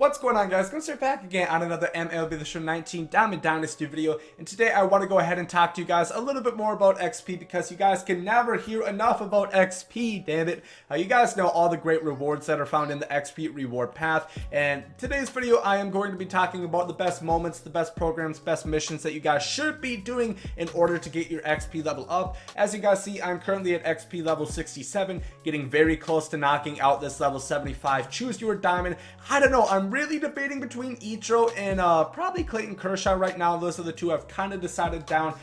What's going on, guys? Gomes here back again on another MLB The Show 19 Diamond Dynasty video, and today I want to go ahead and talk to you guys a little bit more about XP because you guys can never hear enough about XP, damn it. You guys know all the great rewards that are found in the XP reward path, and today's video I am going to be talking about the best moments, the best programs, best missions that you guys should be doing in order to get your XP level up. As you guys see, I'm currently at XP level 67, getting very close to knocking out this level 75 Choose Your Diamond. I don't know, I'm really debating between Ichiro and probably Clayton Kershaw right now. Those are the two I've kind of decided down.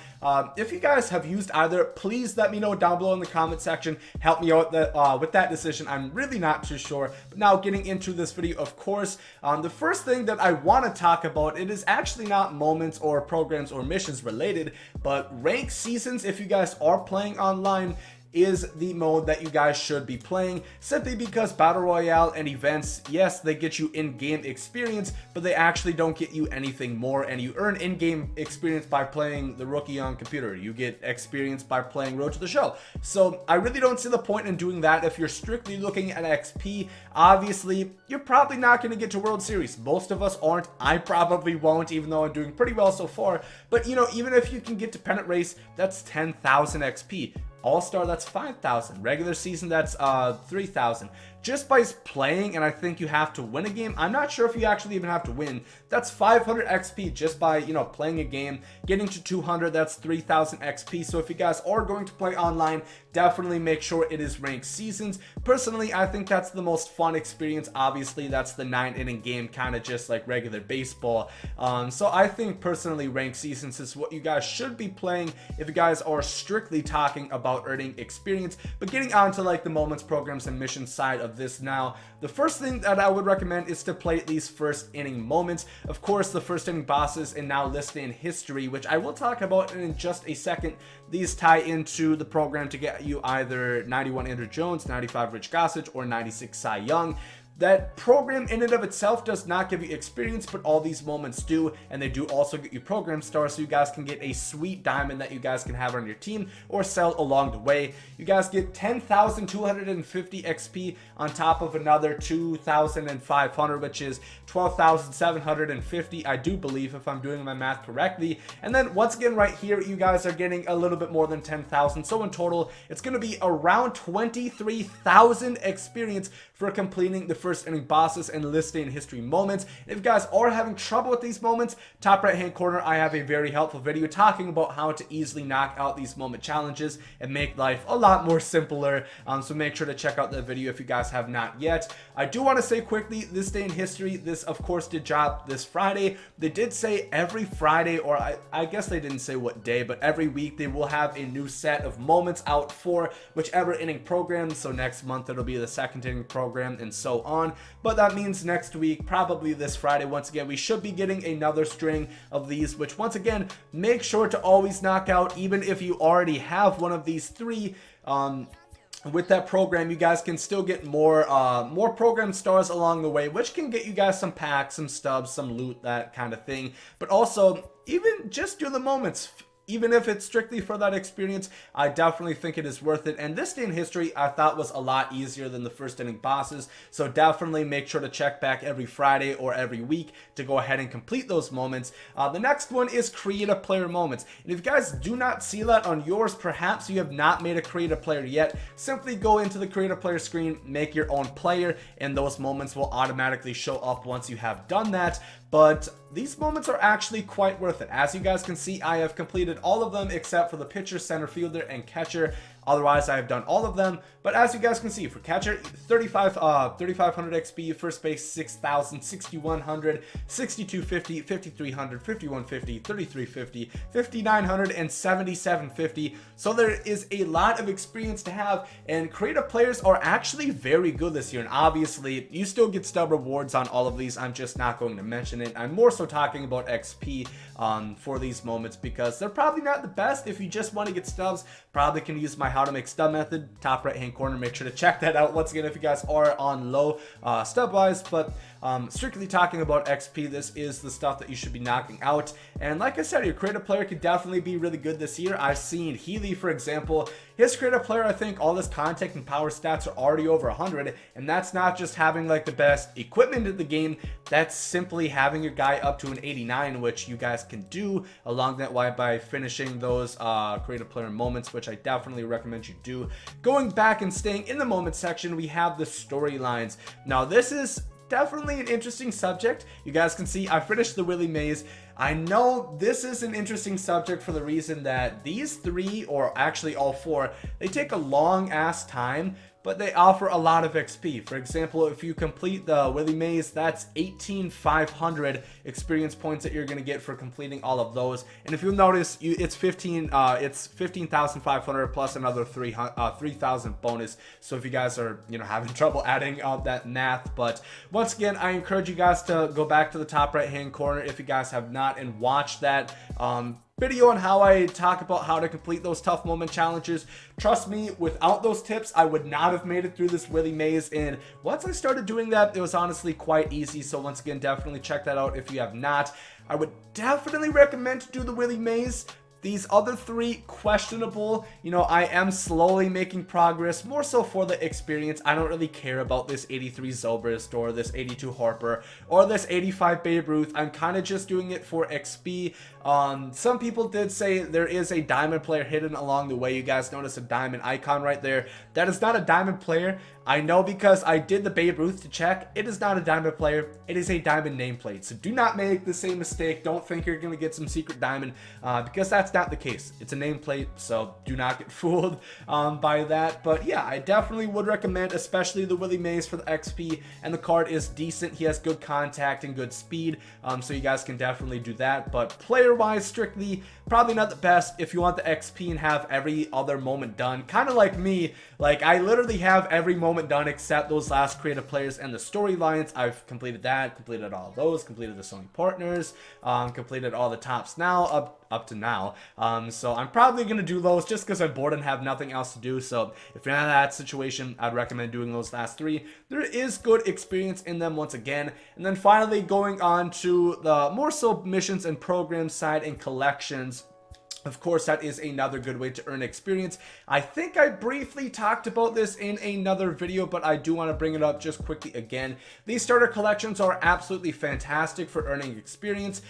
If you guys have used either, please let me know down below in the comment section. Help me out with that decision. I'm really not too sure. But now getting into this video, of course, the first thing that I want to talk about, it is actually not moments or programs or missions related, but ranked seasons. If you guys are playing online, is the mode that you guys should be playing, simply because Battle Royale and events, yes, they get you in-game experience, but they actually don't get you anything more, and you earn in-game experience by playing the rookie on computer. You get experience by playing Road to the Show. So I really don't see the point in doing that. If you're strictly looking at XP, obviously you're probably not going to get to World Series. Most of us aren't. I probably won't, even though I'm doing pretty well so far. But you know, even if you can get to Pennant Race, that's 10,000 XP. All-Star, that's 5,000. Regular season, that's 3,000. Just by playing, and I think you have to win a game. I'm not sure if you actually even have to win. That's 500 XP just by, you know, playing a game. Getting to 200, that's 3,000 XP. So if you guys are going to play online, definitely make sure it is ranked seasons. Personally, I think that's the most fun experience. Obviously, that's the 9-inning game, kind of just like regular baseball. So I think personally, ranked seasons is what you guys should be playing if you guys are strictly talking about earning experience. But getting on to like the moments, programs, and missions side of this now, the first thing that I would recommend is to play these first inning moments. Of course, the first inning bosses and now listed in history, which I will talk about in just a second. These tie into the program to get you either 91 Andrew Jones, 95 Rich Gossage, or 96 Cy Young. That program in and of itself does not give you experience, but all these moments do, and they do also get you program stars, so you guys can get a sweet diamond that you guys can have on your team or sell along the way. You guys get 10,250 XP on top of another 2,500, which is 12,750, I do believe, if I'm doing my math correctly. And then once again right here, you guys are getting a little bit more than 10,000, so in total it's going to be around 23,000 experience for completing the first inning bosses and listing history moments. If you guys are having trouble with these moments, top right hand corner I have a very helpful video talking about how to easily knock out these moment challenges and make life a lot more simpler. So make sure to check out that video if you guys have not yet. I do want to say quickly, this day in history, this of course did drop this Friday. They did say every Friday, or I guess they didn't say what day, but every week they will have a new set of moments out for whichever inning program. So next month it'll be the second inning program and so on. But that means next week, probably this Friday, once again, we should be getting another string of these, which once again, make sure to always knock out, even if you already have one of these three. With that program, you guys can still get more program stars along the way, which can get you guys some packs, some stubs, some loot, that kind of thing. But also, even just do the moments. Even if it's strictly for that experience, I definitely think it is worth it. And this day in history I thought was a lot easier than the first inning bosses. So definitely make sure to check back every Friday or every week to go ahead and complete those moments. The next one is creative player moments. And if you guys do not see that on yours, perhaps you have not made a creative player yet, simply go into the creative player screen, make your own player, and those moments will automatically show up once you have done that. But these moments are actually quite worth it. As you guys can see, I have completed all of them except for the pitcher, center fielder, and catcher. Otherwise, I have done all of them. But as you guys can see, for catcher, 3,500 XP, first base, 6,000, 6,100, 6,250, 5,300, 5,150, 3,350, 5,900, and 7,750. So there is a lot of experience to have, and creative players are actually very good this year. And obviously, you still get stub rewards on all of these. I'm just not going to mention it. I'm more so talking about XP for these moments because they're probably not the best. If you just want to get stubs, probably can use my how to make stub method, top right hand corner. Make sure to check that out once again if you guys are on low stub wise. But Strictly talking about XP, this is the stuff that you should be knocking out. And like I said, your creative player could definitely be really good this year. I've seen Healy, for example, his creative player, I think all his contact and power stats are already over 100, and that's not just having like the best equipment in the game, that's simply having your guy up to an 89, which you guys can do along that way by finishing those creative player moments, which I definitely recommend you do. Going back and staying in the moment section, we have the storylines. Now this is definitely an interesting subject. You guys can see I finished the Willie Mays. I know this is an interesting subject for the reason that these three, or actually all four, they take a long ass time, but they offer a lot of XP. For example, if you complete the Willie Mays, that's 18,500 experience points that you're gonna get for completing all of those. And if you'll notice, it's 15,500 plus another 3,000 bonus. So if you guys are, you know, having trouble adding up that math, but once again, I encourage you guys to go back to the top right hand corner if you guys have not and watch that video on how I talk about how to complete those tough moment challenges. Trust me, without those tips, I would not have made it through this Willie Mays, and once I started doing that, it was honestly quite easy. So once again, definitely check that out if you have not. I would definitely recommend to do the Willie Mays. These other three, questionable. You know, I am slowly making progress, more so for the experience. I don't really care about this 83 Zobrist or this 82 Harper or this 85 Babe Ruth. I'm kind of just doing it for XP. Some people did say there is a diamond player hidden along the way. You guys notice a diamond icon right there. That is not a diamond player. I know because I did the Babe Ruth to check. It is not a diamond player. It is a diamond nameplate. So do not make the same mistake. Don't think you're going to get some secret diamond because that's not the case. It's a nameplate, so do not get fooled by that. But yeah, I definitely would recommend, especially the Willie Mays for the XP, and the card is decent. He has good contact and good speed, so you guys can definitely do that. But player-wise, strictly, probably not the best if you want the XP and have every other moment done. Kind of like me, like I literally have every moment done except those last creative players and the storylines. I've completed that, completed all those, completed the Sony partners, completed all the tops now, up to now. So I'm probably going to do those just because I'm bored and have nothing else to do. So if you're in that situation, I'd recommend doing those last three. There is good experience in them once again. And then finally going on to the more so missions and programs side and collections. Of course, that is another good way to earn experience. I think I briefly talked about this in another video, but I do want to bring it up just quickly again. These starter collections are absolutely fantastic for earning experience,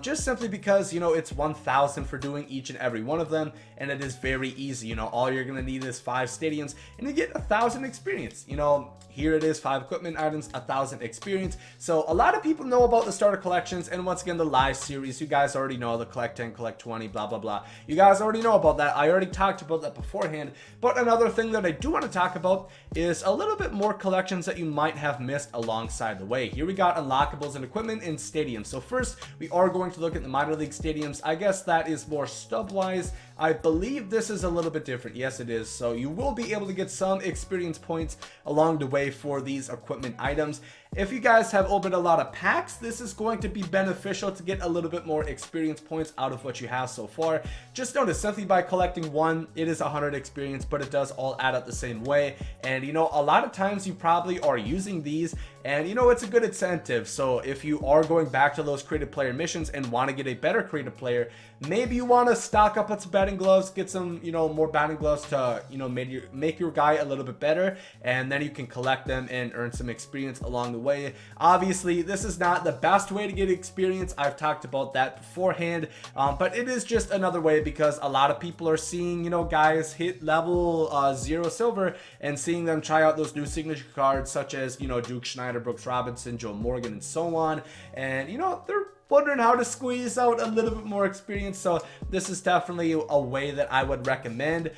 just simply because, you know, it's 1,000 for doing each and every one of them, and it is very easy. You know, all you're going to need is 5 stadiums, and you get 1,000 experience. You know, here it is, 5 equipment items, 1,000 experience. So a lot of people know about the starter collections, and once again, the live series. You guys already know the collect 10, collect 20, blah, blah, blah. You guys already know about that. I already talked about that beforehand. But another thing that I do want to talk about is a little bit more collections that you might have missed alongside the way. Here we got unlockables and equipment in stadiums. So first, we are going to look at the minor league stadiums. I guess that is more stub-wise. I believe this is a little bit different. Yes, it is. So you will be able to get some experience points along the way for these equipment items. If you guys have opened a lot of packs, this is going to be beneficial to get a little bit more experience points out of what you have so far. Just notice, simply by collecting one, it is 100 experience, but it does all add up the same way. And you know, a lot of times you probably are using these, and you know, it's a good incentive. So if you are going back to those creative player missions and want to get a better creative player, maybe you want to stock up on some batting gloves, get some, you know, more batting gloves to, you know, make your guy a little bit better, and then you can collect them and earn some experience along the way. Obviously, this is not the best way to get experience. I've talked about that beforehand, but it is just another way because a lot of people are seeing, you know, guys hit level 0 silver and seeing them try out those new signature cards such as, you know, Duke Schneider, Brooks Robinson, Joe Morgan, and so on. And, you know, they're wondering how to squeeze out a little bit more experience. So this is definitely a way that I would recommend,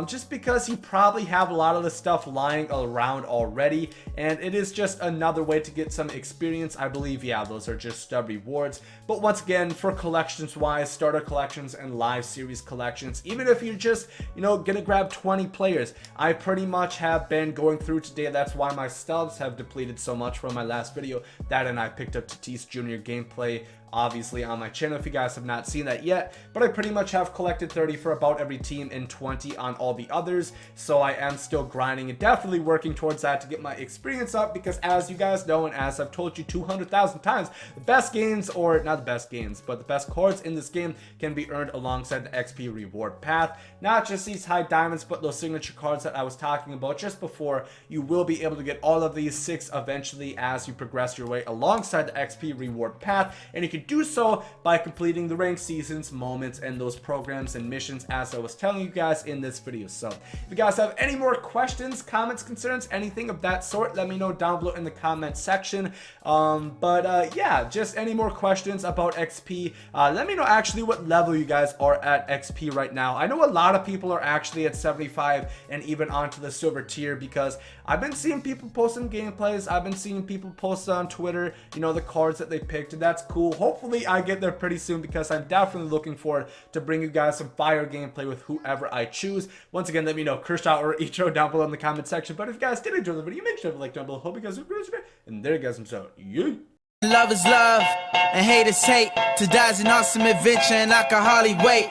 just because you probably have a lot of the stuff lying around already, and it is just another way to get some experience. I believe, yeah, those are just stub rewards. But once again, for collections wise, starter collections and live series collections, even if you're just, you know, gonna grab 20 players, I pretty much have been going through today. That's why my stubs have depleted so much from my last video. That, and I picked up Tatis Jr. gameplay obviously on my channel if you guys have not seen that yet, but I pretty much have collected 30 for about every team and 20 on all the others. So I am still grinding and definitely working towards that to get my experience up, because as you guys know and as I've told you 200,000 times, the best games, or not the best games, but the best cards in this game can be earned alongside the XP reward path. Not just these high diamonds, but those signature cards that I was talking about just before. You will be able to get all of these 6 eventually as you progress your way alongside the XP reward path, and you can do so by completing the ranked seasons, moments, and those programs and missions as I was telling you guys in this video. So if you guys have any more questions, comments, concerns, anything of that sort, let me know down below in the comment section. Yeah, just any more questions about XP. Let me know actually what level you guys are at XP right now. I know a lot of people are actually at 75 and even onto the silver tier, because I've been seeing people post some gameplays. I've been seeing people post on Twitter, you know, the cards that they picked, and that's cool. Hopefully I get there pretty soon, because I'm definitely looking forward to bring you guys some fire gameplay with whoever I choose. Once again, let me know Kershaw or Icho down below in the comment section. But if you guys did enjoy the video, make sure to like down below. Hope you guys are great. And there you guys, so yeah. Love is love, and hate is hate. To die is an awesome adventure, and I can hardly wait.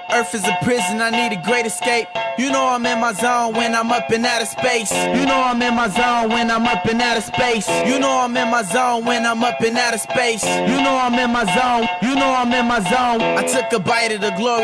Earth is a prison, I need a great escape. You know I'm in my zone when I'm up in outer space. You know I'm in my zone when I'm up in outer space. You know I'm in my zone when I'm up in outer space. You know I'm in my zone. You know I'm in my zone. I took a bite of the glory.